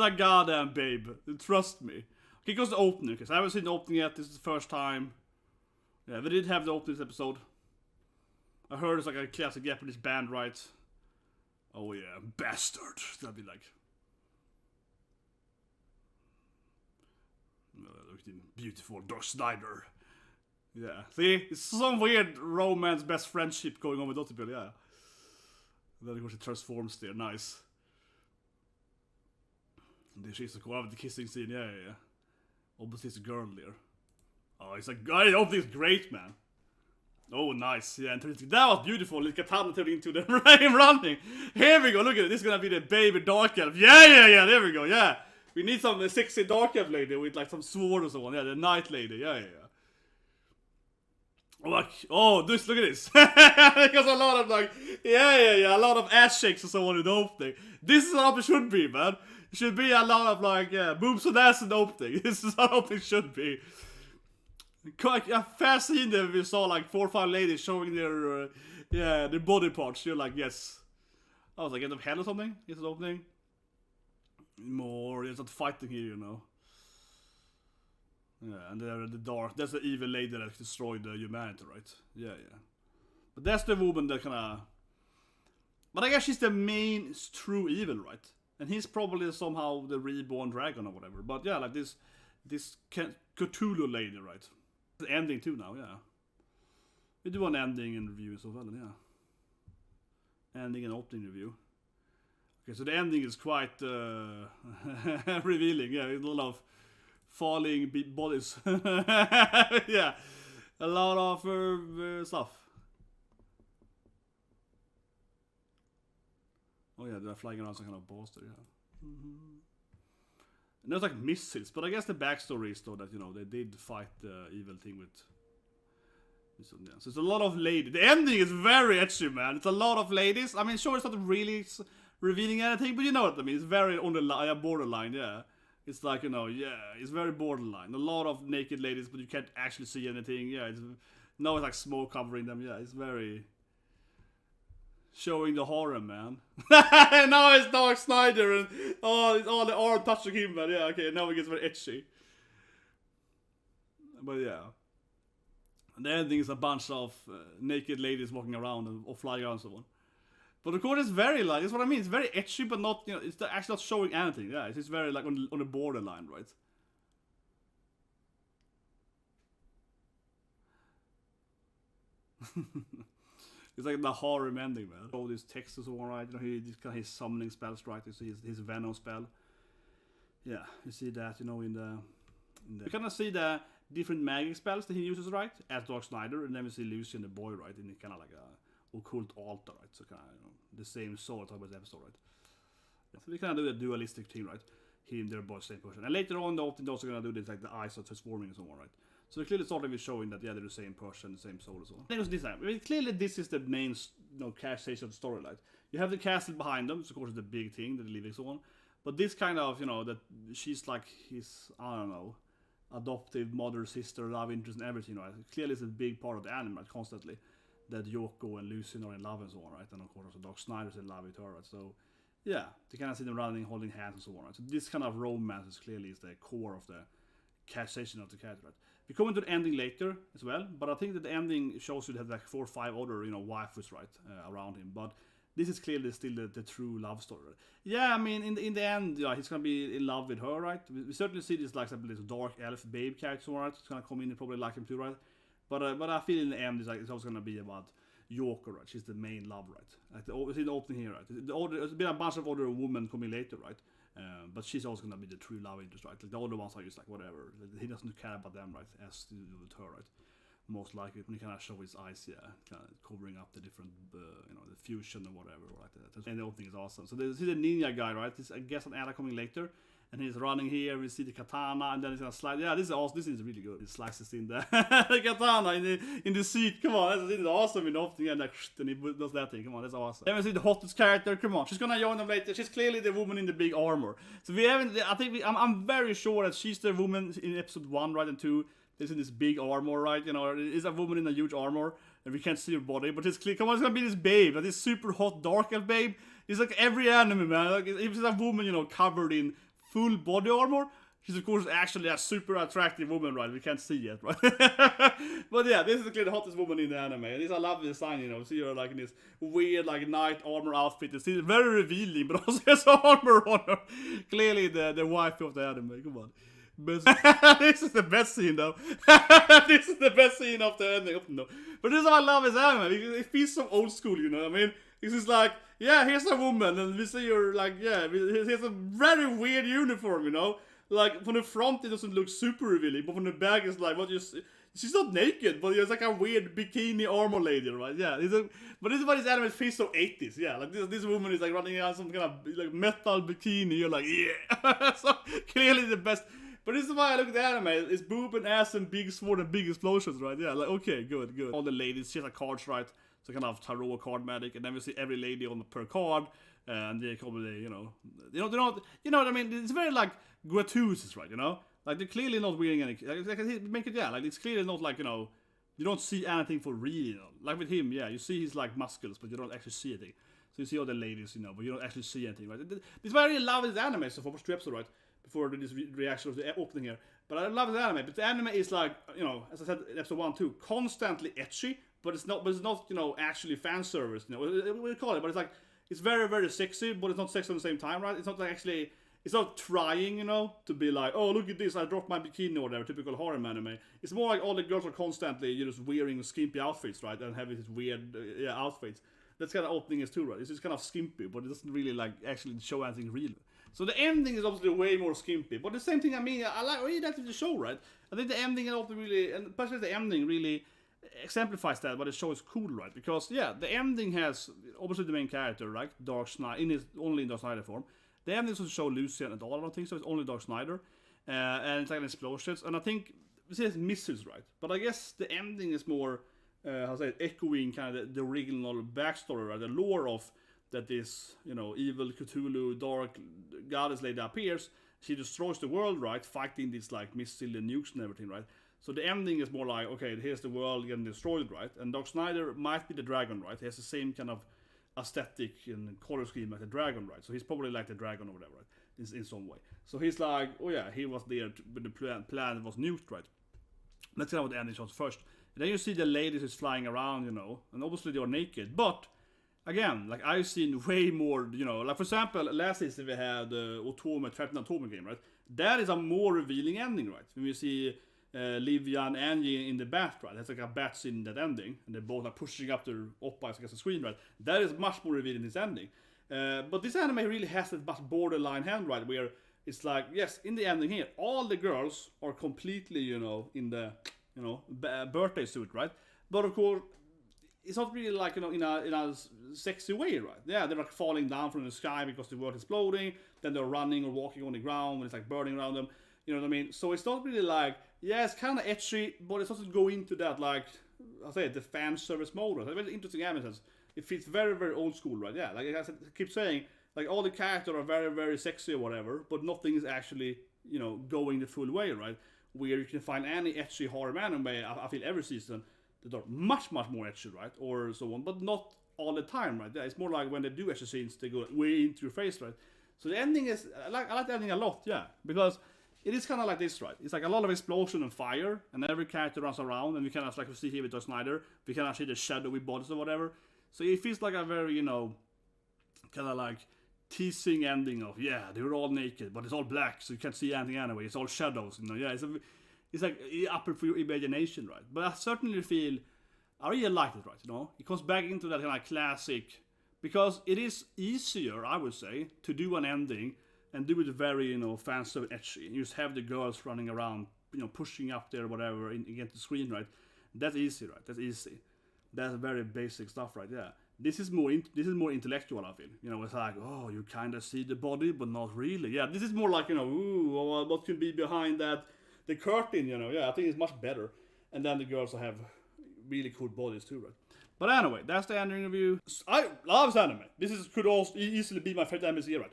a goddamn babe. Trust me. Okay, goes the opening. Okay, so I haven't seen the opening yet. This is the first time. Yeah, we did have the opening this episode. I heard it's like a classic Japanese band, right? Oh yeah, bastard. That'd be like... Beautiful Dark Snyder. Yeah, see? It's some weird romance, best friendship going on with Otterbill, yeah. And then of course it transforms there, nice. And then she's like, the kissing scene, yeah. Obviously it's a girl there. Oh, it's like, I hope this is great, man. Oh, nice, yeah, and that was beautiful. The katana turning into the rain running. Here we go, look at it, this is gonna be the baby dark elf. Yeah, there we go, yeah. We need some sexy dark elf lady with like some sword or so on. Yeah, the night lady. Yeah. Oh, this, look at this. Because a lot of like, a lot of ass shakes or so on in the opening. This is how it should be, man. It should be a lot of like, boobs and ass in the opening. This is how it should be. Quite a fast scene there we saw like 4 or 5 ladies showing their, their body parts. You're like, yes. I was like, end of hell or something? Is it opening? More, there's not fighting here, you know. Yeah, and they're the dark. That's the evil lady that destroyed humanity, right? Yeah. But that's the woman that kinda... But I guess she's the main true evil, right? And he's probably somehow the reborn dragon or whatever. But yeah, like this Cthulhu lady, right? The ending too now, yeah. We do an ending and review as well, yeah. Ending and opening review. Okay, so the ending is quite revealing. Yeah, a lot of falling bodies. Yeah, a lot of stuff. Oh yeah, they're flying around some kind of bolster. Yeah. And there's like missiles, but I guess the backstory is though that they did fight the evil thing with. So it's a lot of ladies. The ending is very etchy, man. It's a lot of ladies. I mean, sure, it's not really revealing anything, but you know what I mean. It's very on the borderline, yeah. It's like, it's very borderline. A lot of naked ladies, but you can't actually see anything. Yeah, it's like smoke covering them. Yeah, it's very showing the horror, man. Now it's Dark Snyder and all the arm touching him, man. Yeah, okay, now it gets very etchy. But yeah. And the ending is a bunch of naked ladies walking around or flying around and so on. But of course it's very like, that's what I mean, it's very etchy but not, it's actually not showing anything. Yeah, it's just very like on the borderline, right? It's like the horror ending, man. All these texts is alright, he's got his summoning spells, right? You see his venom spell. Yeah, you see that, in the you kind of see the different magic spells that he uses, right? As Dark Snyder, and then we see Lucy and the boy, right? And kind of like a occult altar, right? So kind of the same sort of episode, right? Yeah, so we kind of do a dualistic thing, right? Him, their boy, same person. And later on, they're also gonna do this, like the eyes are transforming and so on, right? So they clearly started with showing that they're the same person, the same soul and so on. Then it was this time. I mean, clearly this is the main, cash station of the story, right? You have the castle behind them, so of course it's the big thing that they're living so on. But this kind of, that she's like his, I don't know, adoptive mother, sister, love interest and everything, right? Clearly it's a big part of the anime, right? Constantly. That Yoko and Lucy are in love and so on, right? And of course also Dark Snyder's in love with her, right? So, yeah, they kind of see them running, holding hands and so on, right? So this kind of romance is clearly the core of the castation of the character, right? We come into the ending later as well, but I think that the ending shows you that like 4 or 5 other, waifus, right, around him. But this is clearly still the true love story. Right? Yeah, I mean, in the end, he's gonna be in love with her, right? We certainly see this like this dark elf babe character, right? It's gonna come in and probably like him too, right? But I feel in the end it's also gonna be about Yoko, right? She's the main love, right? Like see the opening here, right? There's been a bunch of other women coming later, right? But she's also gonna be the true love interest, right? Like the other ones are just like whatever. He doesn't care about them, right? As to do with her, right? Most likely, when he kind of show his eyes, kind of covering up the different, the fusion or whatever, right? And the opening is awesome. So there's the ninja guy, right? This, I guess an Anna coming later, and he's running here. We see the katana, and then he's gonna slide. Yeah, this is awesome. This is really good. He slices in the katana in the seat. Come on, this is awesome in the opening, and he does that thing. Come on, that's awesome. Then we see the hottest character. Come on, she's gonna join them later. She's clearly the woman in the big armor. So we haven't. I think I'm very sure that she's the woman in episode 1, right, and 2. Is in this big armor, right? Is a woman in a huge armor, and we can't see her body, but it's clear. Come on, it's gonna be this babe, like this super hot dark elf babe. It's like every anime, man. Like if it's a woman, covered in full body armor. She's of course actually a super attractive woman, right? We can't see it, right? But yeah, this is clearly the hottest woman in the anime. And this I love the design, you know. See her like in this weird like knight armor outfit. It's very revealing, but also has armor on her. Clearly the wife of the anime. Come on. This is the best scene though. This is the best scene of the ending. No. But this is why I love this anime. It feels so old school, you know what I mean? It's just like, yeah, here's a woman, and we see her like, yeah, here's a very weird uniform, you know? Like, from the front, it doesn't look super revealing, but from the back, it's like, she's not naked, but it's like a weird bikini armor lady, right? Yeah, but this is why this anime feels so 80s, yeah. Like, this woman is like running around some kind of like metal bikini, you're like, yeah. So, clearly the best. But this is why I look at the anime, it's boob and ass and big sword and big explosions, right? Yeah, like, okay, good. All the ladies, she has a cards, right? So kind of tarot cardmatic, and then we see every lady on per card, and they probably, you know what I mean? It's very like gratuitous, right? You know, like they're clearly not wearing any. Make it, yeah, like it's clearly not like, you know, you don't see anything for real. You know? Like with him, yeah, you see his like muscles, but you don't actually see anything. So you see all the ladies, you know, but you don't actually see anything, right? This is why I really love this anime. So for 2 episodes, right? Before this reaction of the opening here, but I love this anime. But the anime is like, you know, as I said in episode 1, 2, constantly etchy. But it's not, you know, actually fan service, you know, what do you call it? But it's like, it's very, very sexy, but it's not sexy at the same time, right? It's not like actually, it's not trying, you know, to be like, oh, look at this, I dropped my bikini or whatever, typical horror anime. It's more like all the girls are constantly, you know, just wearing skimpy outfits, right? And having these weird, outfits. That's kind of opening is too, right? It's just kind of skimpy, but it doesn't really, like, actually show anything real. So the ending is obviously way more skimpy, but the same thing, I mean, I really like the show, right? I think the ending is also really, and especially the ending really exemplifies that, but the show is cool, right? Because yeah, the ending has obviously the main character, right? Dark Snyder, only in Dark Snyder form. The ending doesn't show Lucian at all, I don't think so. It's only Dark Snyder, and it's like an explosions. And I think we see missiles, right? But I guess the ending is more, echoing kind of the original backstory, right? The lore of that this, you know, evil Cthulhu, dark goddess lady appears. She destroys the world, right? Fighting these like missile and nukes and everything, right? So the ending is more like, okay, here's the world getting destroyed, right? And Dark Snyder might be the dragon, right? He has the same kind of aesthetic and color scheme like the dragon, right? So he's probably like the dragon or whatever, right? In some way. So he's like, oh yeah, he was there when the plan was nuked, right? Let's get out the ending shots first. And then you see the ladies who's flying around, you know, and obviously they are naked. But again, like I've seen way more, you know, like for example, last season we had the Threatened Atomic game, right? That is a more revealing ending, right? When you see Livia and Angie in the bat, right? That's like a bat scene in that ending, and they both are pushing up their oppas against the screen, right? That is much more revealing in this ending. But this anime really has that much borderline hand, right? Where it's like, yes, in the ending here, all the girls are completely, you know, in the, you know, birthday suit, right? But of course, it's not really like, you know, in a sexy way, right? Yeah, they're like falling down from the sky because the world is exploding. Then they're running or walking on the ground when it's like burning around them. You know what I mean? So it's not really like, yeah, it's kind of etchy, but it doesn't go into that, like, I say, the fan service mode. It's a very interesting evidence. It feels very, very old school, right? Yeah, like I keep saying, like all the characters are very, very sexy or whatever, but nothing is actually, you know, going the full way, right? Where you can find any etchy horror anime, I feel every season, that are much, much more etchy, right? Or so on, but not all the time, right? Yeah, it's more like when they do etchy scenes, they go way into your face, right? So the ending is, I like the ending a lot, yeah, because it is kind of like this, right? It's like a lot of explosion and fire, and every character runs around, and we kind of like we see here with Dark Snyder, we kind of see the shadowy bodies or whatever. So it feels like a very, you know, kind of like teasing ending of, yeah, they were all naked, but it's all black, so you can't see anything anyway. It's all shadows, you know. Yeah, it's like upper for your imagination, right? But I certainly feel, I really like it, right? You know, it comes back into that kind of classic, because it is easier, I would say, to do an ending and do it very, you know, fancy and etchy. You just have the girls running around, you know, pushing up there, whatever, against the screen, right? That's easy, right? That's easy. That's very basic stuff, right? Yeah. This is more intellectual, I feel. You know, it's like, oh, you kind of see the body, but not really. Yeah, this is more like, you know, ooh, what could be behind that, the curtain, you know. Yeah, I think it's much better. And then the girls have really cool bodies too, right? But anyway, that's the ending review. I love this anime. Could also easily be my favorite anime this year, right?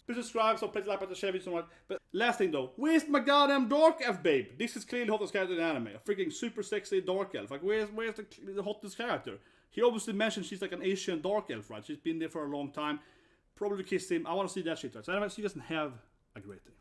Please subscribe, so please like, the share video, so much. But last thing though, where's my goddamn dark elf babe? This is clearly the hottest character in the anime. A freaking super sexy dark elf. Like, where's the hottest character? He obviously mentioned she's like an Asian dark elf, right? She's been there for a long time. Probably kissed him. I want to see that shit, right? So anyway, she doesn't have a great day.